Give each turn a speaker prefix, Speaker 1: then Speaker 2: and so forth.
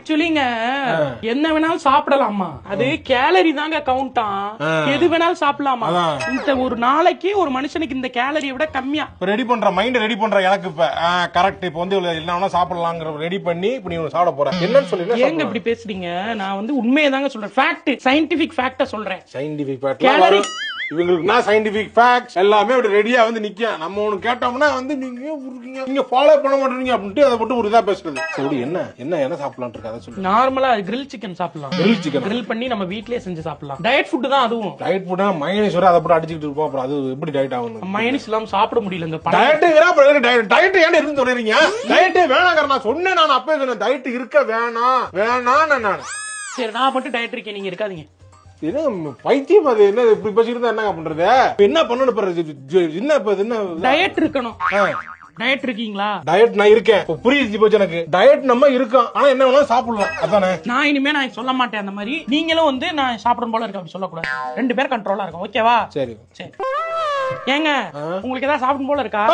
Speaker 1: ஆக்சுவலிங்க என்ன வேணாலும் சாப்பிடலாமா, அது கேலரி தாங்க கவுண்டா, எது வேணாலும் சாப்பிடலாமா. இந்த ஒரு நாளைக்கு ஒரு மனுஷனுக்கு இந்த கேலரியை விட கம்மியா
Speaker 2: ரெடி பண்ற மைண்ட் ரெடி பண்ற எனக்கு இப்ப கரெக்ட். இப்ப வந்து என்ன வேணா சாப்பிடலாங்கிற ரெடி பண்ணி இப்ப நீ சாப்பிட போற என்னன்னு சொல்லி
Speaker 1: ஏங்க இப்படி பேசுறீங்க? நான் வந்து உண்மையை தாங்க சொல்றேன், ஃபேக்ட், சயின்டிபிக் ஃபேக்ட சொல்றேன்.
Speaker 2: சயின்டிபிக் ஃபேக்ட் கேலரி இவங்களுக்கு சயின்டிபிக் ஃபேக்ட்ஸ் எல்லாமே அப்படி ரெடியா வந்து நிக்க. நம்ம ஒண்ணு கேட்டோம்னா வந்து நீங்க ஃபாலோ பண்ண மாட்டீங்க அப்படின்ட்டு அதை மட்டும் ஒரு இதா பேசுறது. சரி என்ன என்ன என்ன சாப்பிடலாம் இருக்கு அதை சொல்லு.
Speaker 1: நார்மலா கிரில் சிக்கன் சாப்பிடலாம். கிரில் சிக்கன் கிரில் பண்ணி நம்ம வீட்லயே செஞ்சு சாப்பிடலாம். டயட் ஃபுட் தான் அதுவும்.
Speaker 2: டயட் ஃபுட்னா மயோனைஸ் வர அதை போட்டு அடிச்சிட்டு இருப்போம். அப்புறம் அது எப்படி டயட் ஆகும்?
Speaker 1: மயோனைஸ் இல்லாம சாப்பிட முடியல. இந்த
Speaker 2: டயட் ஏன் இருந்து சொல்றீங்க? டயட் வேணாங்க. நான் சொன்னேன், நான் அப்பவே சொன்னேன் டயட் இருக்க வேணாம் நான்.
Speaker 1: சரி நான் மட்டும் டயட் இருக்கேன், நீங்க இருக்காதீங்க.
Speaker 2: பைத்தியம் அது என்ன இப்படி பேசிட்டு என்னங்க பண்றது? என்ன பண்ணணும்? என்ன என்ன
Speaker 1: டயட் இருக்கணும். டயட் இருக்கீங்களா?
Speaker 2: டயட் நான் இருக்கேன், புரியுது போச்சு எனக்கு. டயட் நம்ம இருக்கோம், ஆனா என்ன வேணாலும் சாப்பிடலாம். அதானே.
Speaker 1: நான் இனிமே நான் சொல்ல மாட்டேன் அந்த மாதிரி. நீங்களும் வந்து நான் சாப்பிடணும் போல இருக்கு அப்படி சொல்லக்கூடாது. 2 பேரும் கண்ட்ரோலா இருக்கும். ஓகேவா?
Speaker 2: சரி.
Speaker 1: ஏங்க உங்களுக்கு ஏதாவது சாப்பிடணும் போல இருக்கா?